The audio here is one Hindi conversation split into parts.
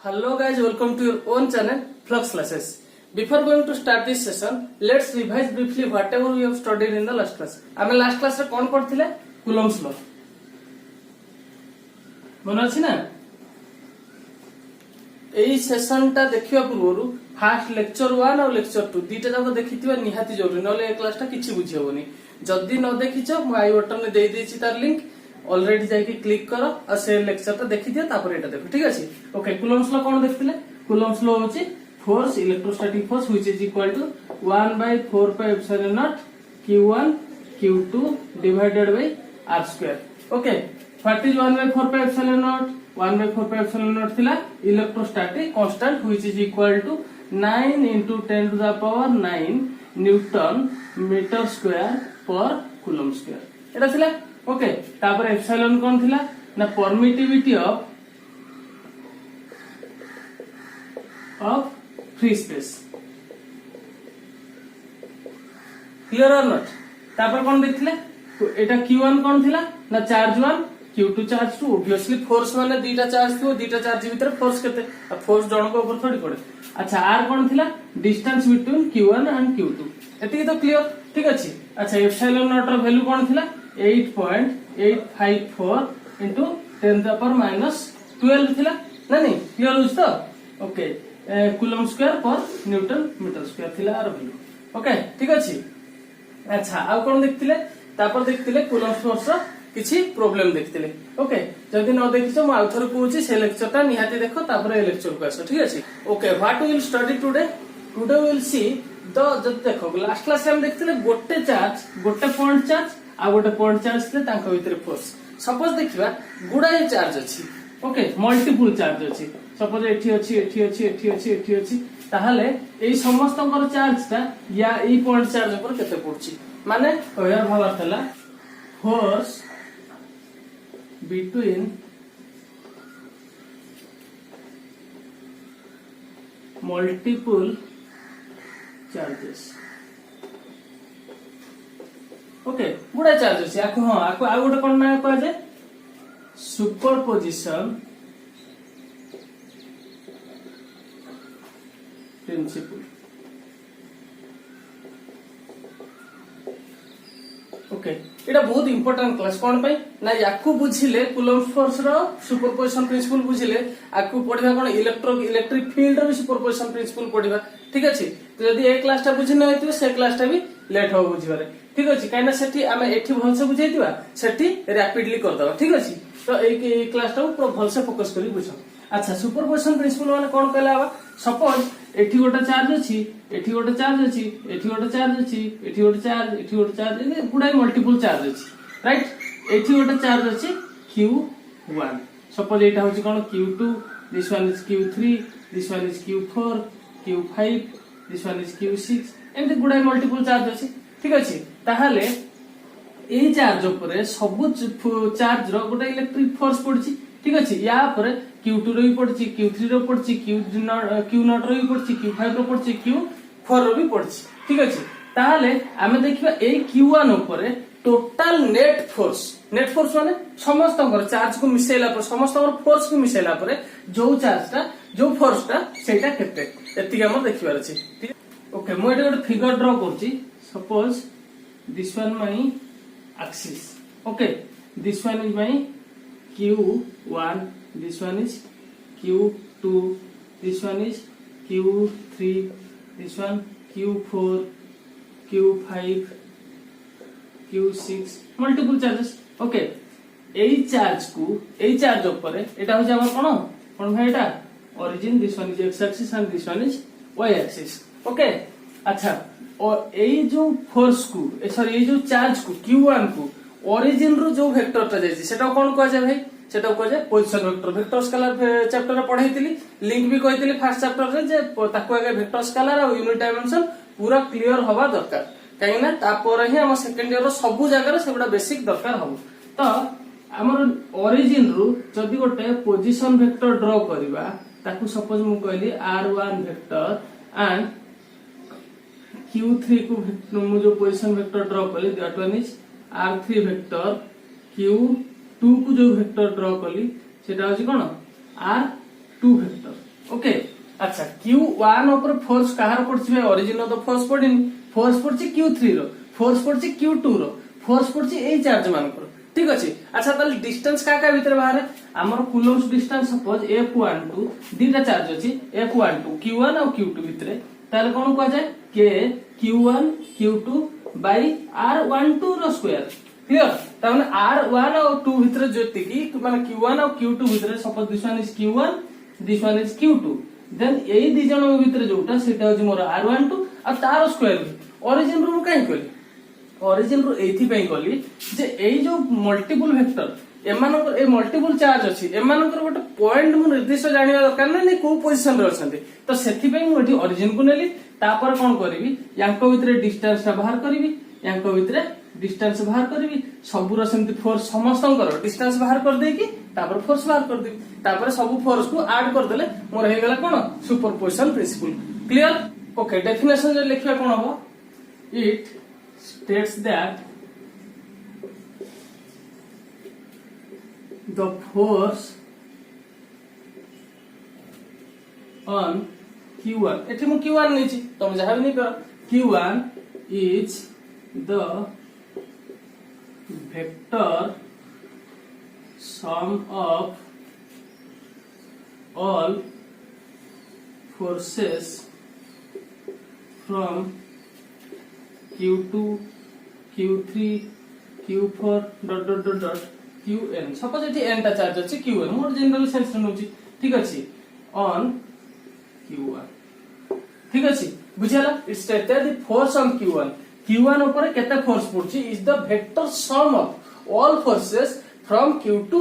Hello guys, welcome to your own channel Flux Classes. Before going to start this session, let's revise briefly whatever we have studied in the last class. आमे last class रे कौन पढ़थिले? Coulomb's law. मन अछि ना? एई सेशन टा देखिवा पूर्वरु फास्ट लेक्चर 1 और लेक्चर 2 दीटा जाको देखिथिबा निहाती जरूरी नले ए क्लास टा किछि बुझी होबनी. जदी न देखिछो म आई बटन में दे देछि तार लिंक ऑलरेडी जाके क्लिक करो और से लेक्चर टा देखि दियो तापर एटा देखो. ठीक अछि. ओके, कूलम्स लॉ कोन देखथिले? कूलम्स लॉ होछि force electrostatic force which is equal to 1/4 pi epsilon naught q1 q2 divided by r2. Okay, what is 1/4 pi epsilon naught? 1/4 pi epsilon naught थिला electrostatic constant which is equal to 9 into 10 to the power 9 newton metre square per coulomb square. एटा थिला. ओके, तापर एप्सिलॉन कोन थिला ना permittivity of free space. Clear और नॉट? तापर कोन देखथिले एटा q1 कोन थिला ना charge 1 q2 charge 2. Obviously force माने दीटा चार्ज थियो, दीटा चार्ज भीतर फोर्स केते आ फोर्स जण को ऊपर थोड़ी पड़े. अच्छा, r कोन थिला distance between q1 and q2. एति तो क्लियर. ठीक अछि. अच्छा, एप्सिलॉन नॉट रो वैल्यू कोन थिला 8.854 into 10 to the power minus 12 थिला ना नहीं. क्लियर होछ तो? ओके, कूलम स्क्वायर पर न्यूटन मीटर स्क्वायर थिला आर वैल्यू. ओके, ठीक अछि. अच्छा, आ कोन देखथिले? तापर देखथिले कूलम फोर्स रो किछि प्रॉब्लम देखथिले. ओके, जदि न देखिछो म आउथर कहूची से लेक्चर ता निहाती देखो तापर ए लेक्चर को आसो. ठीक अछि. Okay, what we will study today? Today we will see the जद देखो लास्ट क्लास हम देखथिले गोटे चार्ज गोटे पॉइंट चार्ज आ गोटे पॉइंट चार्ज थे तांको भीतर फोर्स. सपोज देखिबा गुडाए चार्ज अछि. ओके, मल्टीपल चार्ज अछि. सपोज एठी अछि एठी अछि एठी अछि एठी अछि ताहाले एई समस्तकर चार्ज ता या एई पॉइंट चार्ज ऊपर केते पड़छि. माने कहया भाव थला force between multiple charges. Okay, गुडा चार्ज अछि. आको हां आको आ गोटे कोन ना कहै जे सुपरपोजिशन प्रिंसिपल. ओके, एटा बहुत इंपोर्टेंट क्लास कोन पई ना याकू बुझिले कूलम्स फोर्स रो सुपरपोजिशन प्रिंसिपल बुझिले आकू पढिबा कोन इलेक्ट्रिक फील्ड रो सुपरपोजिशन प्रिंसिपल पढिबा. ठीक अछि. तो यदि ए क्लास ता बुझि न होइतो से क्लास ता भी लेट हो बुझिबारे. ठीक अछि. काइना सेठी आमे एठी भलसे बुझाइतिबा सेठी रैपिडली कर दबा. ठीक अछि. तो ए क्लास ता ऊपर भलसे फोकस करी बुझो. अच्छा, सुपरपोजिशन प्रिंसिपल माने कोन कहला बा? सपोज एठी गोटे चार्ज अछि एठी गोटे चार्ज अछि एठी गोटे चार्ज अछि एठी गोटे चार्ज ए गुडाई मल्टीपल चार्ज अछि. राइट. एठी गोटे चार्ज अछि q1. सपोज एटा होछि कोन q2, this one is q3, this one is q4, q5, this one is q6 and गुडाई मल्टीपल चार्ज अछि. ठीक अछि. ताहाले एई चार्ज ऊपर सब चार्ज रो गोटे इलेक्ट्रिक फोर्स पड़छि. ठीक अछि. या पर q2 रो भी पड़छि, q3 रो पड़छि, q0 रो भी पड़छि, q5 रो पड़छि, q4 रो भी पड़छि. ठीक अछि. ताहाले आमे देखिबा एई q1 ऊपर टोटल नेट फोर्स माने समस्तकर चार्ज को मिसेला पर समस्तकर फोर्स को मिसेला पर जो चार्ज ता जो फोर्स ता सेटा केते एति हम देखिबार अछि. ठीक. ओके, मो एटा गोटे फिगर ड्रा करछि. Suppose this one my axis. Okay, this one is my q1, this one is q2, this one is q3, this one q4, q5, q6 multiple charges. Okay, AE charge ऊपर एटा हो जाबा कोन भाई एटा origin. this one is x axis and this one is y axis. Okay. अच्छा, और एई जो फोर्स को सॉरी एई जो चार्ज को q1 को ओरिजिन रो जो वेक्टर ता जाय सेटा कोन कहै छै भाई? सेटा कहै छै position vector. Vector scalar chapter रे पढाइतिली, लिंक भी कहितिली फर्स्ट चैप्टर रे जे ताको आगे वेक्टर स्केलर और यूनिट डायमेंशन पूरा क्लियर होबा दरकार. काहे ना तापर ही हम सेकंड ईयर रो सब जगह रे सेबडा बेसिक दरकार हो. तो हमर ओरिजिन रो जदी गोटे पोजीशन वेक्टर ड्रा करबा ताको सपोज मु कहली r1 वेक्टर एंड q3 को मु जो पोजीशन वेक्टर ड्रा करली that one is r3 vector q2 को जो वेक्टर ड्रा कली सेटा होची कोन r2 वेक्टर ओके अच्छा Q1 ऊपर फोर्स कहार पड़छि भाई ओरिजिन रो तो फोर्स पड़िनी फोर्स पड़छि Q3 रो फोर्स पड़छि Q2 रो फोर्स पड़छि एई चार्ज मानकर ठीक अछि अच्छा ताले डिस्टेंस का भीतर बाहर हमर कूलम्स डिस्टेंस सपोज F12 दीटा चार्ज अछि F12 Q1 और Q2 भीतर ताले कोन को जाय के Q1 Q2 बाय R12 रो स्क्वायर क्लियर ताने R1 और 2 भीतर जति की माने Q1 और Q2 भीतर suppose this one is Q1 this one is Q2 then एई दी जण भीतर जोटा सेटा अछि मोर R12 और तार स्क्वायर ओरिजिन रो काई कली ओरिजिन रो एथि पई कली जे एई जो मल्टीपल वेक्टर एमानकर ए मल्टीपल चार्ज अछि एमानकर गोटे पॉइंट मु निर्दिष्ट जानिबा दरकार ना नै को पोजीशन रे अछंती तो सेथि पई मु एठी ओरिजिन को नेली तापर कोन करबी यांको भितरे डिस्टेंस बाहर करबी यांको भितरे डिस्टेंस बाहर करबी सबुर सेमति फोर्स समस्तंकर डिस्टेंस बाहर कर देकी तापर फोर्स बाहर कर देबी तापर सब फोर्स को ऐड कर देले मोर हे गेला कोन superposition principle clear okay definition जे लिखिबा कोन हो it states that the force on Q1 एठी मु Q1 नेछि तुम जहां भी नहीं कर Q1 is the vector sum of all forces from Q2 Q3 Q4 dot dot dot dot Qn suppose एठी n टा चार्ज अछि Qn मोर जनरल सेंस नउची ठीक अछि ऑन Q1 ठीक अछि बुझियाला it stated the force on Q1 ऊपर केते फोर्स पड़छि is the vector sum of all forces from Q2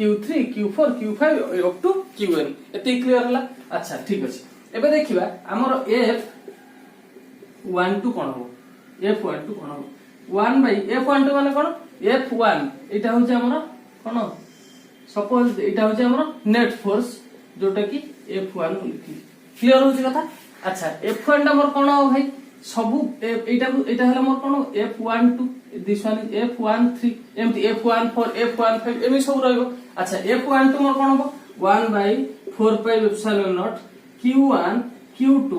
Q3 Q4 Q5 up to Qn एते क्लियर हला अच्छा ठीक अछि एबे देखिबा हमर F12 कोन हो F12 कोन हो 1 by F12 माने कोन F1 एटा हो जे हमर कोन सपोज एटा हो जे हमर नेट फोर्स जोटा की F1 लिखि क्लियर हो जे कथा अच्छा F1 हमर कोन हो भाई सबु एटा हला मोर कोन F12 this one is F13 एमटी F14 F15 एमी सब रहइबो अच्छा F12 मोर कोन हो 1 by 4 pi epsilon naught Q1 Q2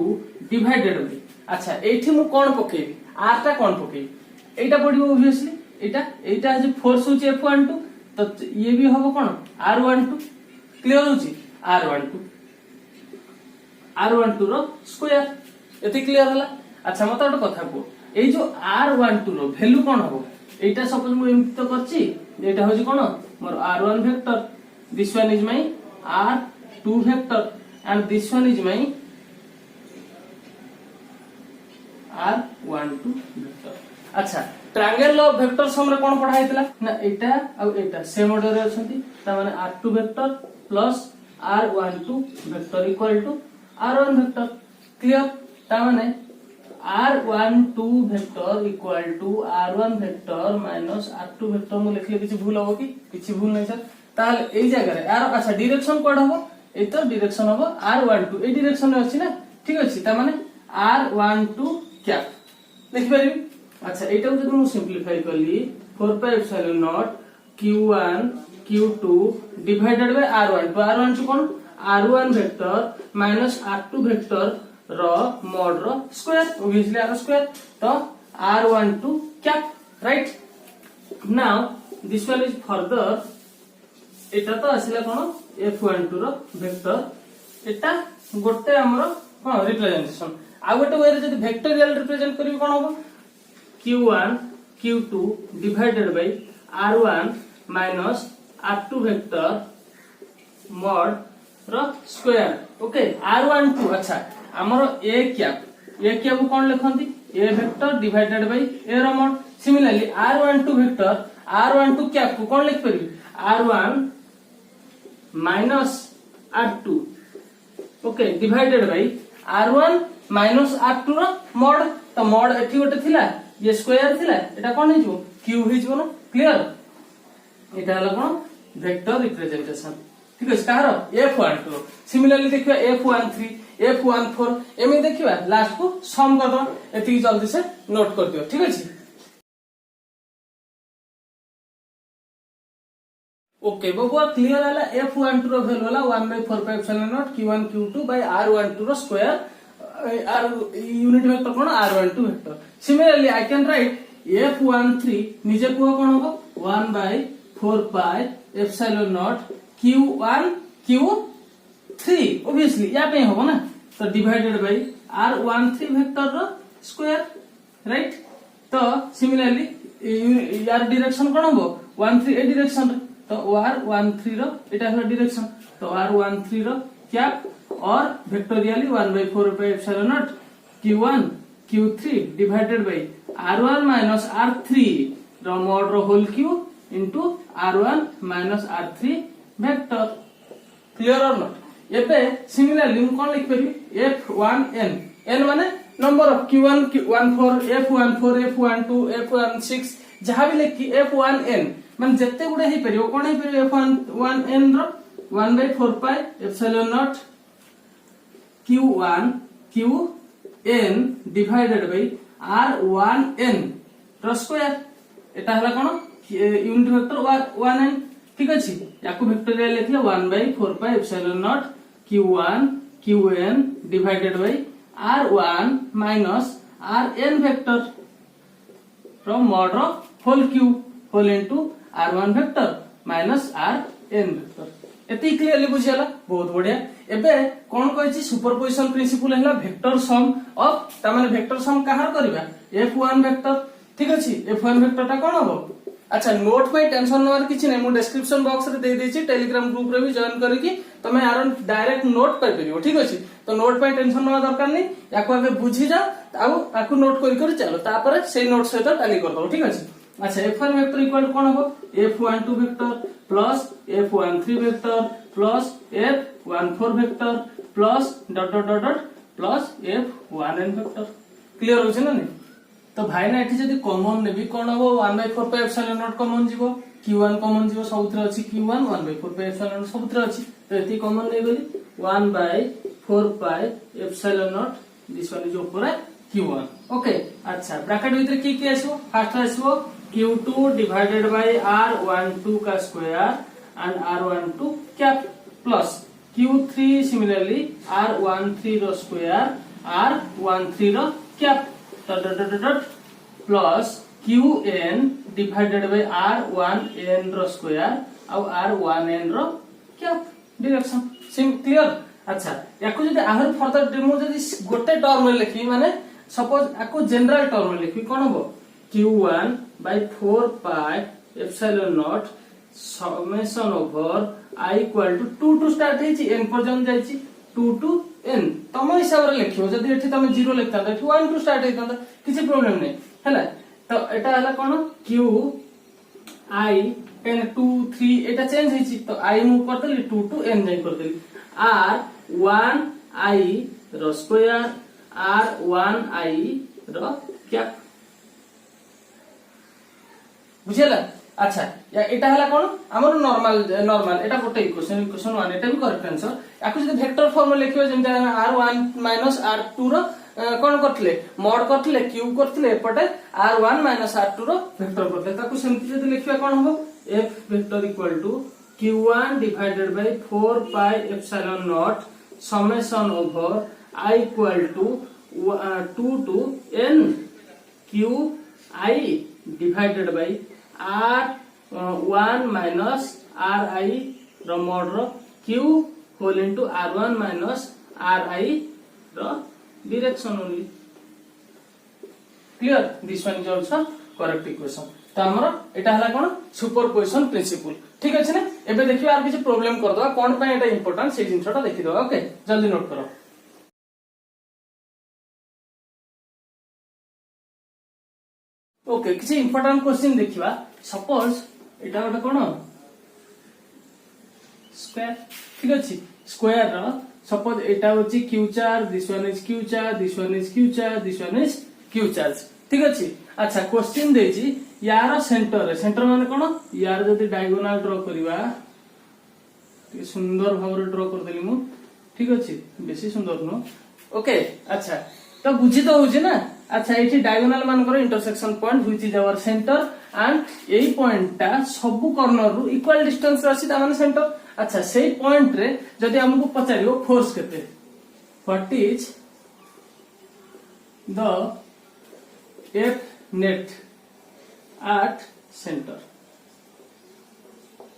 divided bye अच्छा एठी मु कोन पकेबी r टा कोन पकेबी एटा पडिबो ऑब्वियसली एटा जे फोर्स होची F12 तो ये भी होबो कोन R12 क्लियर होची R12 रो स्क्वायर एते क्लियर हला अच्छा मत एक कथा को ए जो R12 रो वैल्यू कोन होबो एटा सपोज मु एमति तो करची एटा होची कोन मोर R1 vector this one is my R2 vector and this one is my R12 vector अच्छा ट्रायंगल ऑफ वेक्टर सम रे कोन पढा हैतला ना एटा आ एटा सेम ऑर्डर रे अछंती ता माने R2 vector plus R12 vector equal to R1 vector clear ता माने R12 vector equal to R1 vector minus R2 vector मु लिखले किछि भूल होबो किछि भूल नै सर ताल एई जगह रे आर अच्छा डायरेक्शन कोड होबो ए तो डायरेक्शन होबो R12 ए डायरेक्शन रे अछि ना ठीक अछि ता माने R12 कैप लिख परिबी अच्छा एटा जदि मु सिंपलीफाई करली 4 pi epsilon naught Q1 Q2 divided by R12 कोन R1 vector minus R2 vector रो मॉड रो स्क्वायर ऑब्वियसली R स्क्वायर तो R12 cap right now this one is further एटा तो आसिला कोन F12 रो वेक्टर एटा गोटे हमरो हां रिप्रेजेंटेशन आ गोटे वे रे जदि वेक्टोरियल रिप्रेजेंट करबी कोन होबो Q1 Q2 divided by R1 minus R2 vector mod रो स्क्वायर ओके R12 अच्छा हमरो A कैप कोन लिखंती A vector divided by A रो mod similarly R12 vector R12 cap को कोन लिख परबी R1 minus R2 okay divided by R1 minus R2 रो mod तो mod एठी गोटे थिला ये स्क्वायर थिला एटा कोन हिजो Q हिजो न क्लियर एटा हला कोन वेक्टर रिप्रेजेंटेशन ठीक अछि कार F12 सिमिलरली देखिबा F13 F14 एमे देखिबा लास्ट को सम कर दो एति जल्दी से नोट कर दियो ठीक अछि ओके बबुआ क्लियर है f12 रो वैल्यू वाला 1/4πε0 q1 q2 by r12 रो स्क्वायर r यूनिट वेक्टर कोन r12 vector similarly I can write f13 निजे को कोन हो 1/4πε0 q1 q3 ऑब्वियसली या पे हो ना तो डिवाइडेड बाय r13 वेक्टर रो स्क्वायर राइट तो सिमिलरली यार डायरेक्शन कोन हो 13 ए डायरेक्शन तो r13 रो एटा है डायरेक्शन तो r13 रो कैप और vectorially 1/4πε0 q1 q3 divided by r1 minus r3 रो मॉड रो whole cube into r1 minus r3 vector clear और नॉट एबे सिमिलरली हम कोन लिख परबी f1n n माने number of q1 q14 f14 f12 f16 जहां भी लिखी f1n मान जत्ते गुडे हे परियो कोन हे परियो f1n रो 1/4πε0 q1 qn divided by r1n रो स्क्वायर एटा हला कोन यूनिट वेक्टर 1n ठीक अछि याको वेक्टोरियल लिखले 1/4πε0 q1 qn divided by r1 minus rn vector from mod रो whole cube whole into r1 vector minus rn vector एति क्लियरली बुझियाला बहुत बढ़िया एबे कोन कहछि सुपरपोजिशन प्रिंसिपल हैला वेक्टर सम ऑफ ता माने वेक्टर सम कहार करबा f1 वेक्टर ठीक अछि f1 वेक्टर ता कोन हो अच्छा नोट पे टेंशन नवर किछि नै मु डिस्क्रिप्शन बॉक्स रे दे देछि टेलीग्राम ग्रुप रे भी जॉइन करके तमे आर डायरेक्ट नोट कर परियो ठीक अछि तो नोट पे टेंशन नवा दरकार नै याको आगे बुझी जा आउ आकु नोट कर चलो तापर से नोट सहित टैली कर दो ठीक अछि अच्छा f1 वेक्टर इक्वल कोन हो f12 vector plus f13 vector plus f14 vector plus dot dot dot plus f1n vector clear हो छै ना तो भाई ना एठी जदी कॉमन नेबी कोन हो 1/4πε0 कॉमन जीवो q1 कॉमन जीवो सबुत्र अछि q1 1/4πε0 सबुत्र अछि तो एती कॉमन नै बोली 1/4πε0 दिस वन इज ऊपर q1 ओके अच्छा ब्रैकेट भीतर की आसीबो फर्स्ट आसीबो q2 डिवाइडेड बाय r12 का square and r12 cap plus q3 similarly r13 रो स्क्वायर r13 रो cap dot dot dot plus qn divided by r1n रो स्क्वायर और r1n रो कैप डायरेक्शन सिम क्लियर अच्छा याको जदी आहुर फर्दर डेमो जदी गोटे टर्म में लिखी माने सपोज याको जनरल टर्म में लिखी कोन हो q1 by 4πε0 summation over I equal to 2 to start हेची n पर्यंत जाईची 2 to n तम हिसाब रे लिखियो जदी एठी तमे 0 लिखता त 1 to start हेता किछि प्रॉब्लम नै हैला तो एटा हला कोन q I 10 2 3 एटा चेंज हेची तो I मूव कर देली 2 to n जाई कर देली r1 I रो स्क्वायर r1 I रो क्या बुझेला अच्छा या एटा हला कोन हमर नॉर्मल एटा गोटे इक्वेशन 1 एटा भी करेक्ट आंसर याको जदी वेक्टर फॉर्म में लिखियो जेंता r1 माइनस r2 रो कोन करथले मॉड करथले क्यूब करथले एपटे r1 माइनस r2 रो वेक्टर करथले ताको सेमति जदी लिखिया कोन हो f vector equal to q1 divided by 4πε0 summation over I equal to 2 to n q I divided by r1 minus ri रो मॉड रो q whole into r1 minus ri रो direction only clear this one is also correct equation तो हमर एटा हला कोन सुपरपोजिशन प्रिंसिपल ठीक अछि ने एबे देखियो आर किछ प्रॉब्लम कर दवा कोन पे एटा इंपोर्टेंट से जिनसटा देखि दवा ओके जल्दी नोट करो ओके किसी इंपोर्टेंट क्वेश्चन देखिबा सपोज एटा गोटे कोन स्क्वायर ठीक अछि स्क्वायर रो सपोज एटा होची q charge this one is q charge this one is q charge this one is q charge ठीक अछि अच्छा क्वेश्चन देछि यार सेंटर माने कोन यार जदी डायगोनल ड्रा करबा ठीक सुंदर भाव ड्रा कर देली मु ठीक अछि बेसी सुंदर न ओके अच्छा तो बुझी तो होजे ना अच्छा एठी डायगोनल मान करो intersection point which is our centre and यही पॉइंट टा सब कॉर्नर रु इक्वल डिस्टेंस रे अछि ता माने सेंटर। अच्छा सेही पॉइंट रे जदि हमको पचारियो फोर्स केते, what is the F net at centre.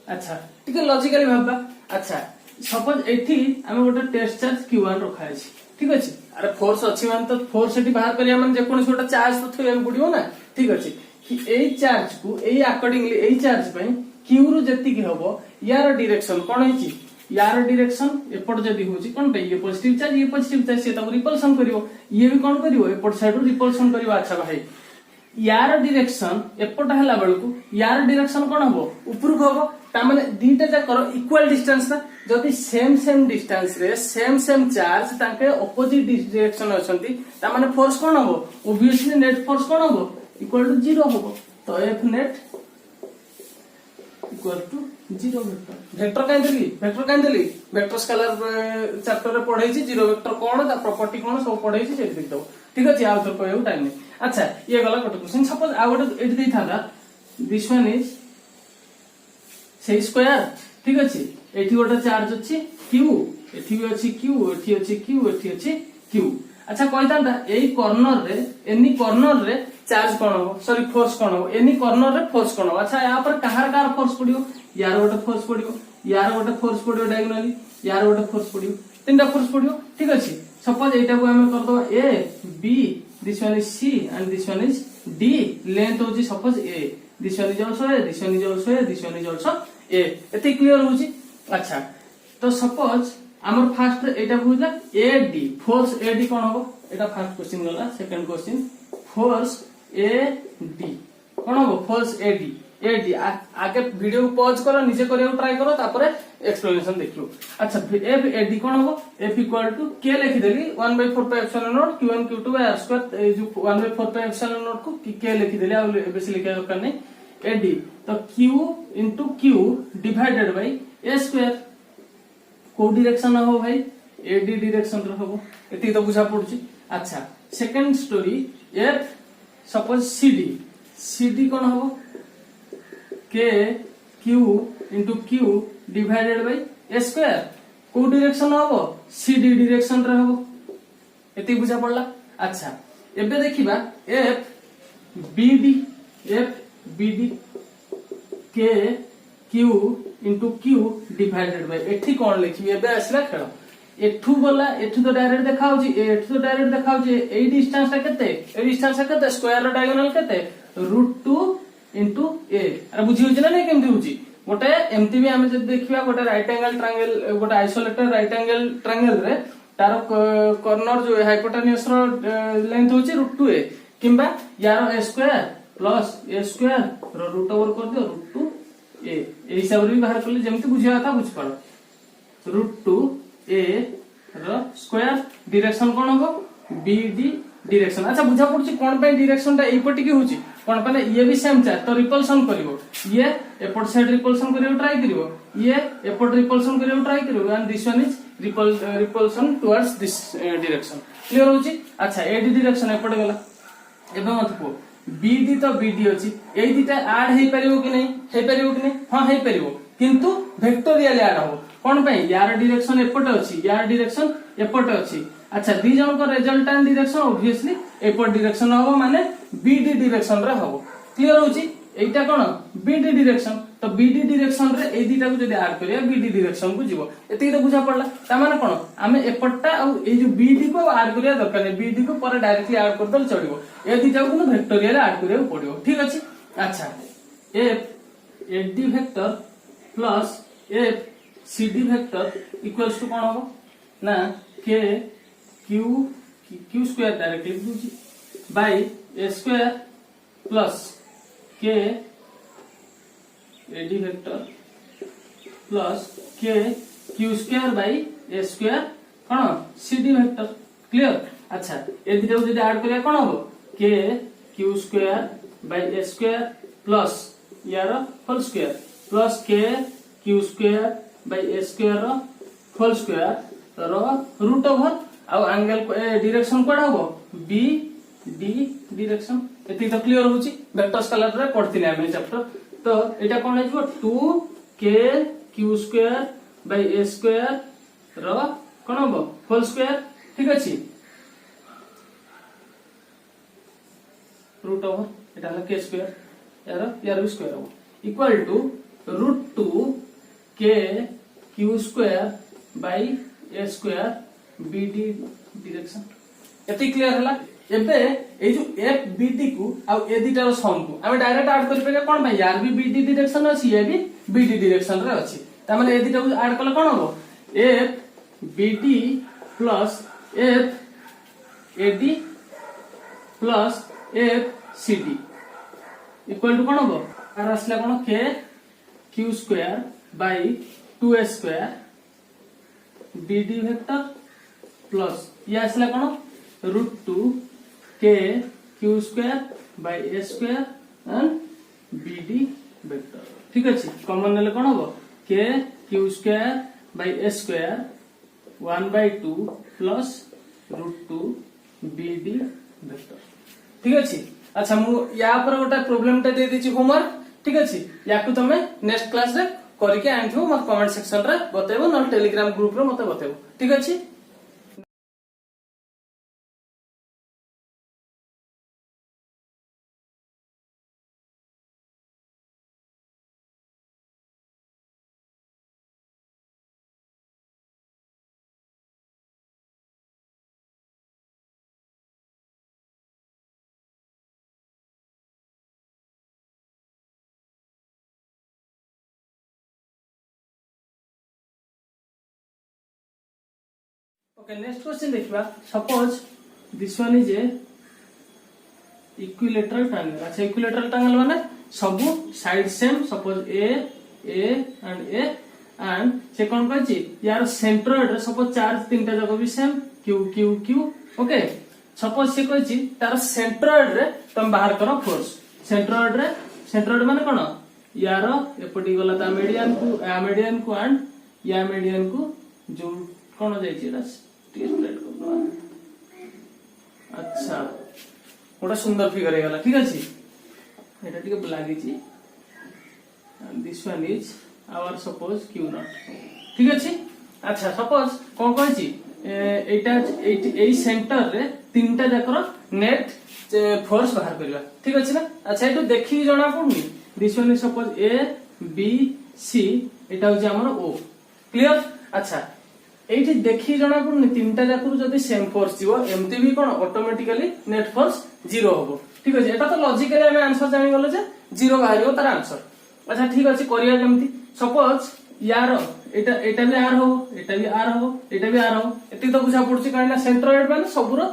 अच्छा टिके लॉजिकली भाबा। अच्छा सपोज एठी हम गोटे टेस्ट चार्ज Q1 रखा है, ठीक अछि। अरे फोर्स अछि मान तो फोर्स एठी बाहर करिया मन जे कोन छोटा चार्ज तो थइया पड़ियो ना, ठीक अछि। कि एई चार्ज को एई अकॉर्डिंगली एई चार्ज पई Q रु जति की हबो यार डायरेक्शन कोन हिची, यार डायरेक्शन एपट जदी होची कोन पे ये पॉजिटिव चार्ज से तब रिपल्सन करिवो, ये भी कोन करिवो एपट साइड रु रिपल्सन करिवो। अच्छा भाई यार डायरेक्शन एपट हला बेलकु यार डायरेक्शन कोन हबो ऊपर को हबो, ता माने दीटा जाकर इक्वल डिस्टेंस ना जदी सेम डिस्टेंस रे सेम चार्ज ताके ऑपोजिट डायरेक्शन अछंती ता माने फोर्स कोन हबो ऑब्वियसली नेट फोर्स कोन हबो इक्वल टू 0 हबो। तो F net equal to 0 vector काई देली वेक्टर स्केलर चैप्टर रे पढाई छी 0 वेक्टर कोन ता प्रॉपर्टी कोन सब पढाई छी सेठी देख दो, ठीक अछि। आ तो कहू टाइम नहीं। अच्छा ये गला गोटे क्वेश्चन सपोज आ गोटे एठी देई थांदा दिस वन इज से स्क्वायर, ठीक अछि। एठी गोटे चार्ज अछि Q, एठी भी अछि Q, एठी अछि Q, एठी अछि Q। अच्छा कहतांदा एई कॉर्नर रे एनी कॉर्नर रे चार्ज कोन हो, सॉरी फोर्स कोन हो, एनी कॉर्नर रे फोर्स कोन हो। अच्छा यहाँ पर कहार फोर्स पड़ियो, यार गोटे फोर्स पड़ियो, यार गोटे फोर्स पड़ियो डायगोनली, यार गोटे फोर्स पड़ियो, तीनटा फोर्स पड़ियो, ठीक अछि। सपोज एटा को हम कर दो A B, this one is C and this one is D, length होची suppose A, this one is also A, this one is also A, this one is also A, एते क्लियर होची। अच्छा तो सपोज हमर फर्स्ट एटा बुझला AD, फोर्स AD कोन हो, एटा फर्स्ट क्वेश्चन गला। सेकंड क्वेश्चन फोर्स AD कोन हो, फोर्स AD आगे वीडियो पॉज करो, निजे करियो ट्राई करो, तापर एक्सप्लेनेशन देखियो। अच्छा F AD कोन हो, F इक्वल टू K लिखि देली 1/4 pi epsilon naught Q1 Q2 by R square, ए जो 1/4 पाई एप्सिलॉन नॉट को K लिखि देली आ बेसी लिखा दरकार नहीं। AD तो Q into Q divided by A square, को डायरेक्शन हो भाई AD डायरेक्शन रे हो, एती तो बुझा पड़ुची। अच्छा second story F suppose CD कोन हो K Q into Q divided by A square, को डायरेक्शन हो CD डायरेक्शन रे हो, एती बुझा पड़ला। अच्छा एबे देखिबा F BD K Q into Q divided bye एठी कोन लिखि एबे आसला खेल एठू बोला एठू तो डायरेक्ट देखाउ जी, एठू तो डायरेक्ट देखाउ जी ए डिस्टेंस ता केते, ए डिस्टेंस ता केते स्क्वायर रो डायगोनल केते √2 into A। अरे बुझी होची ना नहीं केमती होची, गोटे एमती भी हमें जब देखिबा गोटे राइट एंगल ट्रायंगल, गोटे आइसोलेटेड राइट एंगल ट्रायंगल रे तार कॉर्नर जो हाइपोटेन्यूज रो लेंथ होची √2A, किंबा यार A square plus A square रो रूट ओवर कर दियो √2A, ए हिसाब रे भी बाहर करले जेमती बुझिया था बुझ पड़ो। √2A रो स्क्वायर डायरेक्शन कोन हो BD डायरेक्शन। अच्छा बुझा पड़ुची कोन पे डायरेक्शन ता एपटी की होची, कोन पे ये भी सेम चार्ज तो रिपल्सन करिवो, ये एपट साइड रिपल्सन करिवो ट्राई करिवो, ये एपट रिपल्सन करिवो ट्राई करिवो, and this one is repulsion towards this direction. Clear होची। अच्छा AD डायरेक्शन एपट गला, एबे मत को BD तो BD अछि, एई दिटा ऐड हेई परिवो कि नहीं, हेई परिवो कि नहीं, हां हेई परिवो, किंतु वेक्टोरियल ऐड हो कोन पे यार डायरेक्शन एपट अछि, यार डायरेक्शन एपट अछि। अच्छा दी जन को रिजल्टेंट डायरेक्शन ऑब्वियसली एपट डायरेक्शन हो माने BD डायरेक्शन रे हो। क्लियर होची। एटा कोन BD डायरेक्शन, तो BD डायरेक्शन रे ए दिटा को जदी ऐड करिया BD डायरेक्शन को जीवो, एति तो बुझा पड़ला। ता माने कोन हमें एपटटा आ ए जो BD को ऐड करिया दरकार नै, BD को पर डायरेक्टली ऐड कर दल चढ़िवो, ए दिटा को वेक्टोरियल ऐड करिया पड़िवो, ठीक अछि। अच्छा F AD vector plus F CD vector equals to कोन हो ना K Q स्क्वायर डायरेक्टली बुझी by A square plus K AD vector plus K Q square by A square कोन CD वेक्टर। क्लियर। अच्छा ए दिटा को जदी ऐड करिया कोन हो K Q square by A square plus यार whole square plus K Q square by A square whole square रो रूट ओवर आ एंगल डायरेक्शन कोडा हो डी डायरेक्शन एति तो क्लियर होची वेक्टर स्केलर रे पढ़थिले हम चैप्टर तो एटा कोन हे जो 2k q square by a square रो कोन हो होल स्क्वायर ठीक अछि रूट ओवर एटा हला k स्क्वायर यार भी स्क्वायर हो equal to √2 k q square by a square bd direction एति क्लियर हला एबे ए जो एफ बीडी को आ ए दिटा रो सम को हम डायरेक्ट ऐड करि पे कोन भाई यार भी बीडी डायरेक्शन अछि ए भी बीडी डायरेक्शन रे अछि त माने ए दिटा को ऐड करले कोन हो F BD plus F AD plus F CD equal to कोन हो आर असला कोन K Q square by 2a square BD vector plus ये असला कोन √2 k q square by a square and bd vector ठीक अछि कॉमन नेले कोन हो k q square by a square 1/2 plus √2 bd vector ठीक अछि अच्छा मु या पर गोटा प्रॉब्लम ता दे देछि होमवर्क ठीक अछि याकु तमे नेक्स्ट क्लास रे करिके आनथो मोर कमेंट सेक्शन रे बतेबो न टेलीग्राम ग्रुप रे मते बतेबो ठीक अछि। Okay, next question देखिबा suppose this one is a equilateral triangle अच्छा equilateral triangle माने सबु side same suppose a and से कोन कहछि यार सेंट्रोइड रे suppose चार्ज तीनटा जगह भी सेम q ओके suppose से कहछि तार सेंट्रोइड रे तुम बाहर करो फोर्स सेंट्रोइड माने कोन यार एपटी गला ता मीडियन को एंड या मीडियन को जो कोन जाय छी स्प्लिट करबा अच्छा ओटा सुंदर फिगर हे गला ठीक अछि एटा ठीक लागी छी this one is our suppose q not ठीक अछि अच्छा सपोज कोन कहै छी एटा एई सेंटर रे तीनटा जाकर नेट फोर्स बाहर करबा ठीक अछि ना अच्छा एटो देखि जणा पड़नी this one is suppose a b c एटा हो जे हमर o क्लियर अच्छा एठी देखि जणा पड़नी तीनटा जाकरू जदी सेम फोर्स जीवो एमती भी कोन ऑटोमेटिकली नेट फोर्स 0 होबो ठीक अछि एटा तो लॉजिकली हम आंसर जानि गलो जे 0 बाहरियो तार आंसर अच्छा ठीक अछि करिया केमती सपोज यार एटा भी आर हो एटा भी आर हो एटा भी आर हो एती तो बुझा पड़छि काना सेंट्रोइड माने सबुरो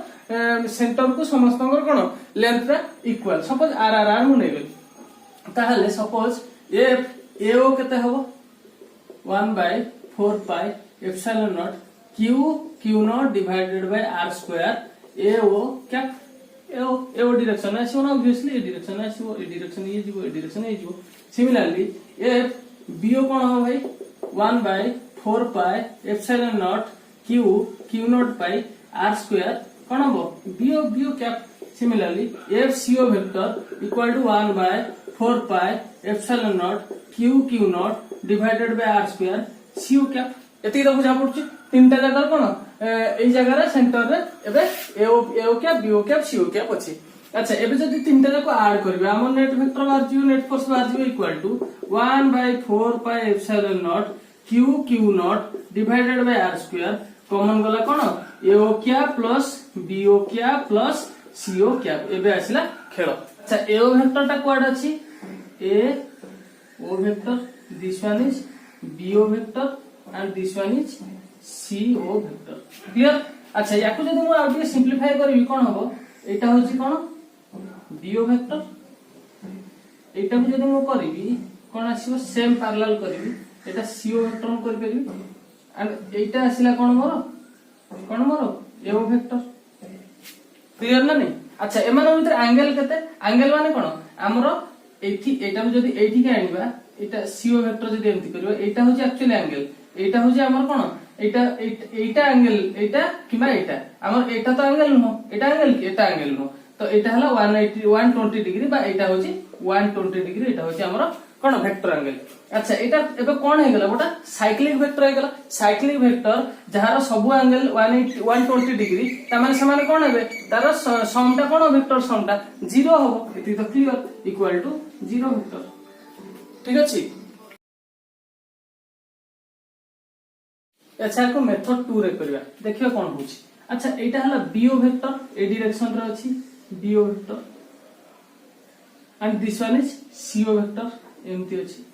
सेंटर को समस्तंगर कोन लेंथ रा इक्वल सपोज आर मु नै गेल ताहले सपोज एफ एओ केते होबो 1/4 pi epsilon not q not divided by r square ao क्या ao डायरेक्शन आसी ना ऑब्वियसली ए डायरेक्शन आसी ए डायरेक्शन ये जीवो ए डायरेक्शन ये जीवो सिमिलरली f bo कोन हो भाई 1/4 pi epsilon not q naught by r square कोन हो bo क्या similarly f co vector equal to 1/4 pi epsilon not q not divided by r square co क्या एती तो बुझा पड़छि तीनटा जगह कोन एई जगह रे सेंटर रे एबे एओ क्या बीओ क्या सीओ क्या अछि अच्छा एबे जदी तीनटा जको ऐड करबे हमर नेट वेक्टर बाहर जियो नेट फोर्स बाहर जियो equal to 1/4 pi epsilon not q not divided by r square common गला कोन एओ क्या प्लस बीओ क्या प्लस सीओ क्या एबे आसिला खेल अच्छा एओ वेक्टर ता कोड अछि A O vector this one is BO vector and this one is CO vector clear अच्छा याकु जदी मु आउटे सिंपलीफाई करबी कोन होबो एटा होची कोन BO वेक्टर एटा को जदी मु करबी कोन आसीबो सेम पैरेलल करबी एटा CO वेक्टर मु करि परबी and Etah आसिला cone more AO vector clear ना नहीं अच्छा एमान भीतर एंगल केते एंगल माने कोन हमरो एठी एटा को जदी एठी के आनिबा एटा CO वेक्टर जदी एंती करबा एटा होची एक्चुअली एंगल एटा हो जे हमर कोन एटा एंगल एटा किबा एटा हमर एटा तो एंगल नो एटा एंगल की एटा एंगल नो तो एटा हला 180 120 डिग्री बा एटा होची 120 डिग्री एटा होची हमर कोन वेक्टर एंगल। अच्छा एटा एबे कोन हे गेला गोटा साइक्लिक वेक्टर हे गेला। साइक्लिक वेक्टर जहार सब एंगल 180 120 डिग्री ता माने समान कोन हेबे तार समटा कोन वेक्टर समटा 0 होबो एति तो क्लियर इक्वल टू 0 वेक्टर। ठीक अछि। अच्छा को मेथड 2 रे करबा देखियो कोन होची। अच्छा एटा हला BO वेक्टर ए डायरेक्शन रे अछि BO vector and this one is CO vector एमती अछि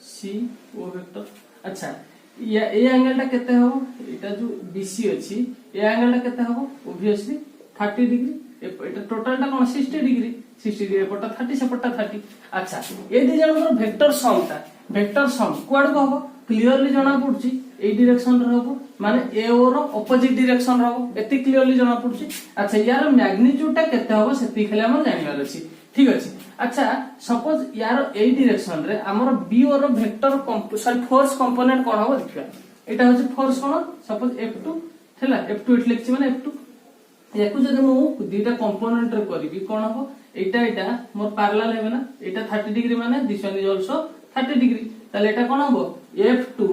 CO वेक्टर। अच्छा या ए एंगल टा केते हो एटा जो BC अछि ए एंगल टा केते हो ऑब्वियसली 30 डिग्री एटा टोटल टा कोन 60 डिग्री 60 डिग्री पटा 30 से पटा 30। अच्छा ए दि जण वेक्टर सम ता वेक्टर सम कोड को हो क्लियरली जणा पड़छि ए डायरेक्शन रे हो माने ए और ऑपोजिट डायरेक्शन रे हो एति क्लियरली जणा पड़छि। अच्छा यार मैग्नीट्यूड टा केते हो सेति खेले हम जानिबार अछि। ठीक अछि। अच्छा सपोज यार ए डायरेक्शन रे हमर बी और वेक्टर सॉरी फोर्स कंपोनेंट कोन हो देखिया एटा होछि फोर्स कोन सपोज F2 हैला F2 इट लिखछि माने F2 याकू जदि मु दुटा कंपोनेंट रे करबी कोन हो एटा मोर पैरेलल हेबे ना एटा 30 डिग्री माने this one is also 30 degree ताले एटा कोन हो F2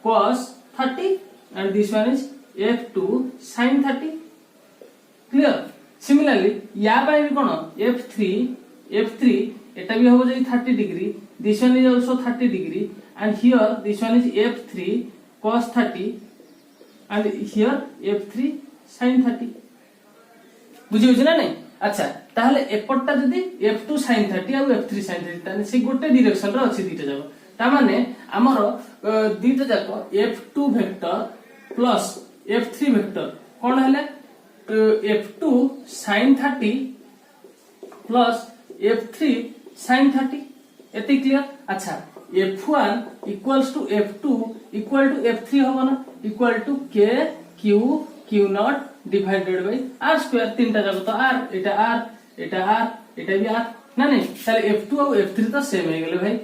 cos 30 and this one is F2 sin 30 clear। similarly या बाय भी कोन F3 एटा भी हो जाई 30 degree this one is also 30 degree and here this one is F3 cos 30 and here F3 sin 30 बुझी होछ ना नहीं। अच्छा ताहले एपटटा जदी F2 sin 30 और F3 sin 30 ताने से गोटे डायरेक्शन रे अछि दीटा जाको ता माने हमर दीटा जाको F2 vector plus F3 vector कोन हले F2 sin 30 plus F3 sin 30 एति क्लियर। अच्छा F1 equals to F2 equal to F3 होबो ना equal to K Q Q not divided by R square तीनटा जाको तो R एटा भी R ना नहीं ताले F2 और F3 तो सेम हे गेले भाई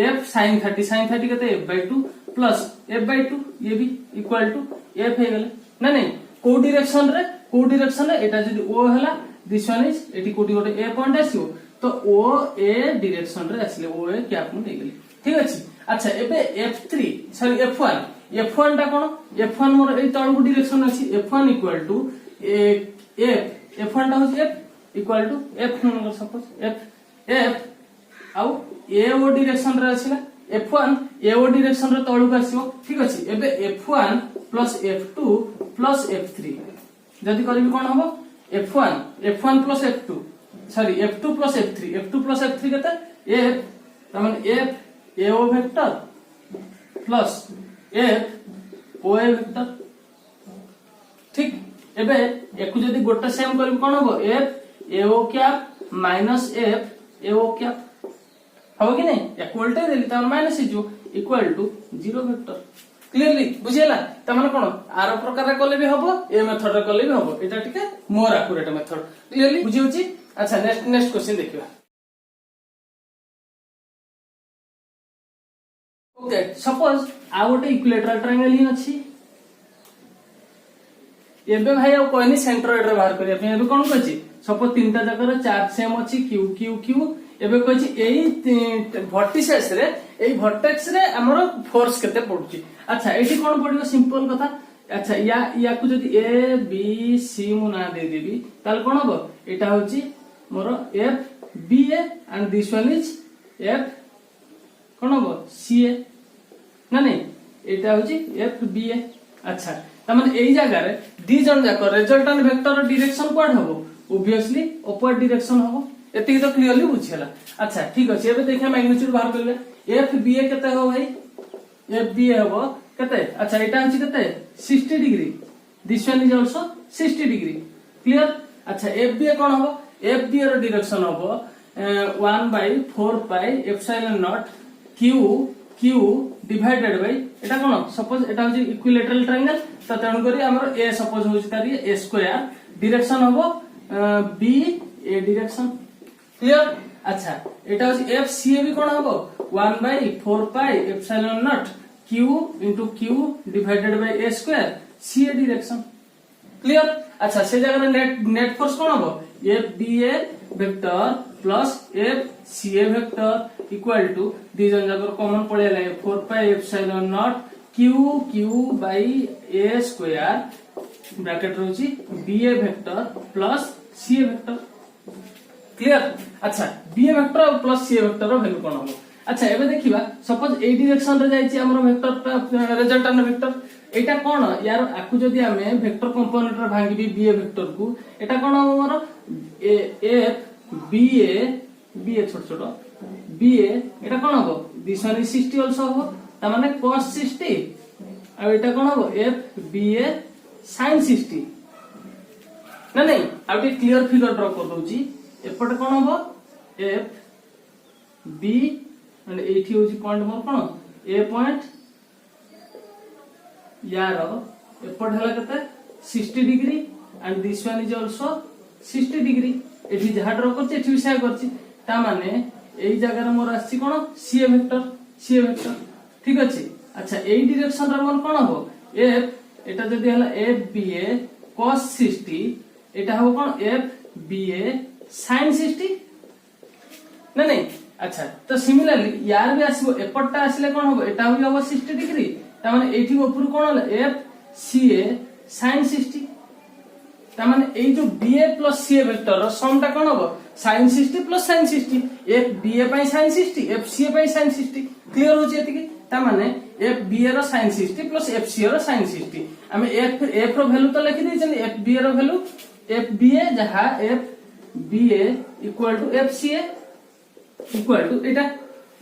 F sin 30 कते F/2 प्लस F/2 ये भी इक्वल टू F हे गेले ना नहीं को डायरेक्शन रे एटा जदी O हला दिस वन इज एटी कोटी गोटे A पॉइंट आसीओ तो O A डायरेक्शन रे आसीले O A कैप मु नै गेले। ठीक अछि। अच्छा एबे F3 सॉरी F1 टा कोन F1 मोर ए तळगु डायरेक्शन अछि F1 इक्वल टू F1 टा होछि F equal to F number suppose F आउ A O डायरेक्शन रे आसीला F1 A O डायरेक्शन रे तळगु आसीओ। ठीक अछि। एबे F1 plus F2 plus F3 जदी करबी कोन हबो F1 plus F2 sorry F2 plus F3 कते F तमन F AO vector plus F OA vector. ठीक एबे एकु जदी गोटे सेम करबी कोन हबो F AO cap minus F AO cap हो कि नहीं या उल्टे देली त माइनस इजो इक्वल टू 0 वेक्टर। क्लियरली बुझियला त माने कोन आरो प्रकार रे करले भी हबो ए मेथड रे करले भी हबो एटा ठीक है मोर एक्यूरेट मेथड। क्लियरली बुझि होची। अच्छा नेक्स्ट क्वेश्चन देखिबा। ओके सपोज आ गोटे इक्विलेटरल ट्रायंगल ही अछि एबे भाई आ कोइनी सेंट्रोइड रे बाहर करिया पे एबे कोन कहछि सपोज तीनटा जकर चार्ज सेम अछि Q Q Q एबे कहछि एई वर्टिसेस रे एई वर्टेक्स रे हमरो फोर्स केते पडुछि। अच्छा एठी कोन पडियो सिंपल कथा। अच्छा या को जदी A B C मु ना दे देबी ताल कोन हबो एटा होछि मोर F B A and this one is F कोन हबो C A ना नहीं एटा होछि F B A। अच्छा तमन एई जगह रे दी जन जाकर रिजल्टेंट वेक्टर डायरेक्शन कोड हबो ऑब्वियसली अपवर्ड डायरेक्शन हबो एति तो क्लियरली बुझियला। अच्छा ठीक अछि एबे देखा मैग्नीट्यूड बाहर करले F B A केते हो भाई F B A हबो केते। अच्छा एटा अछि केते 60 degree this one is also 60 degree clear. अच्छा F B A कोन हबो F B A रो डायरेक्शन हबो 1/4 pi epsilon not Q divided by एटा कोन सपोज एटा होछि इक्विलेटरल ट्रायंगल त तण करी हमर A सपोज होछि तारी A स्क्वायर डायरेक्शन हबो B A डायरेक्शन क्लियर। अच्छा एटा होछि F C A भी कोन हबो 1/4 pi epsilon not Q into Q divided by A square C A direction clear. अच्छा से जगह नेट फोर्स कौन हम F B A vector plus F C A vector equal to दी जन जगह कॉमन पड़ेगा 4 pi epsilon naught Q Q by A square bracket रोची B A vector plus C A vector. Clear. अच्छा B A vector plus C A vector value कौन हम। अच्छा एबे देखिबा सपोज ए डायरेक्शन रे जाईची हमर वेक्टर रिजल्टेंट वेक्टर एटा कोन यार आकु जदी हमें वेक्टर कंपोनेंट रे भांगीबी बी ए वेक्टर को एटा कोन हमर एफ बी ए छोट छोट बी ए एटा कोन हो दिस वन इज 60 आल्सो हो त माने cos 60 आ एटा कोन हो एफ बी ए sin 60 ना नहीं आ के क्लियर फिगर ड्रा कर दोची एपटे कोन हो एफ बी and एठी होची पॉइंट मोर कोन ए पॉइंट यार एपट हला कते 60 degree and this one is also 60 degree एठी जहा ड्रा करछि एठी भी सेम करछि ता माने एई जगह रे मोर आछि कोन सी ए वेक्टर ठीक अछि। अच्छा एई डायरेक्शन रे मोर कोन हो एफ एटा जदी हला एफ बी ए cos 60 एटा हो कोन एफ बी ए sin 60 ना नहीं। अच्छा तो सिमिलरली यार भी आसीबो एपटटा आसीले कोन हो एटा भी हो 60 डिग्री ता माने एठी ऊपर कोन होला एफ सी ए sin 60 ता माने एई जो B A plus C A vector रो सम टा कोन हो sin 60 plus sin 60 F B A by sin 60 F C A by sin 60 clear होची एतिकी ता माने एफ बी ए रो sin 60 plus F C A रो sin 60 हमें एफ रो वैल्यू तो लिखि दै छन एफ बी ए रो वैल्यू एफ बी ए जहां F B A equal to F C A equal to एटा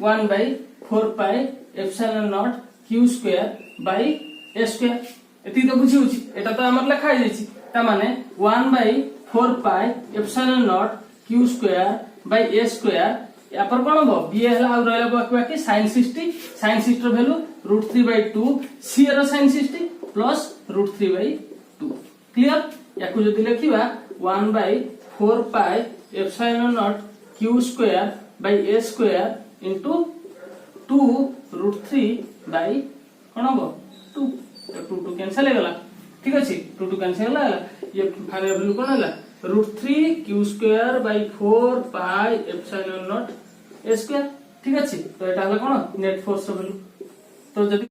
1 by 4 pi epsilon naught q square by a square एती तो बुझी होची एटा तो हमर लिखा है जाईची ता माने 1 by 4 pi epsilon naught q square by a square या पर कोन हो b हला आ रहला बाकी sin 60 रो वैल्यू √3/2 c रो sin 60 प्लस √3/2 क्लियर। याकु जदी लिखिबा 1 by 4 pi epsilon naught q square by a square into 2 √3 by कोन हो 2 2 कैंसिल हो गला ठीक अछि 2 कैंसिल होला ये फाइनल वैल्यू कोन होला √3 q square by 4 pi epsilon naught a square ठीक अछि। तो एटा होला कोन नेट फोर्स रो वैल्यू। तो जदी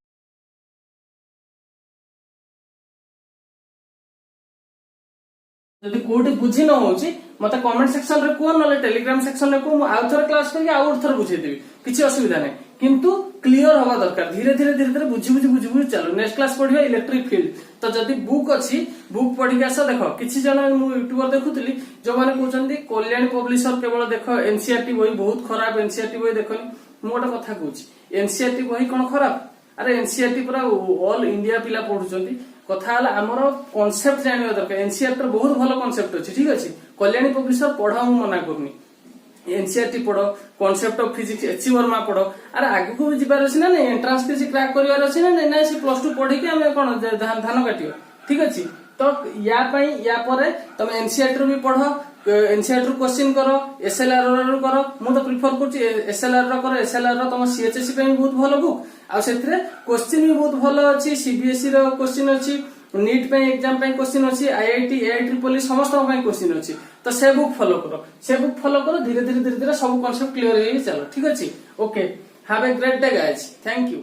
जदी कोडी बुझी न होची मते कमेंट सेक्शन रे को नले टेलीग्राम सेक्शन रे को आ थोर क्लास करके आ थोर बुझे देबी किछि असुविधा नै किंतु क्लियर हवा दरकार धीरे धीरे बुझी चलो नेक्स्ट क्लास पढिबा इलेक्ट्रिक फील्ड। तो जदी बुक अछि बुक पढि के आस देखो किछि जन मु यूट्यूबर देखुतली जो माने कहउचंदी कल्याण पब्लिशर केवल देखो एनसीईआरटी बही बहुत खराब एनसीईआरटी बही देखनी मु गोटा कथा कहउची एनसीईआरटी बही कोन खराब अरे एनसीईआरटी पूरा ऑल इंडिया पिला पढुचंदी कथा हला हमर कांसेप्ट जानिबा दरकार एनसीईआरटी बहुत भलो कांसेप्ट अछि ठीक अछि कल्याणी पब्लिशर पढा मु मना करनी एनसीईआरटी पढो concept of physics HC Verma पढो अरे आगु को जिबार अछि ना एंट्रांस के क्रैक करिवार अछि ना नै से प्लस 2 पढी के हम कोन धान काटियो ठीक अछि। तो या पई या परे तमे एनसीईआरटी भी पढो एनसीईआरटी क्वेश्चन करो एसएलआर रो करो मु तो प्रिफर करछि एसएलआर रो करो एसएलआर रो तम सीएचएससी पे बहुत भलो बुक आ सेथरे क्वेश्चन भी बहुत भलो अछि सीबीएसई रो क्वेश्चन अछि नीट पे एग्जाम पे क्वेश्चन अछि आईआईटी एआईट्रिपल समस्त पे क्वेश्चन अछि। तो से बुक फॉलो करो धीरे धीरे सब कांसेप्ट क्लियर हे चलो ठीक अछि। Okay have a great day guys thank you.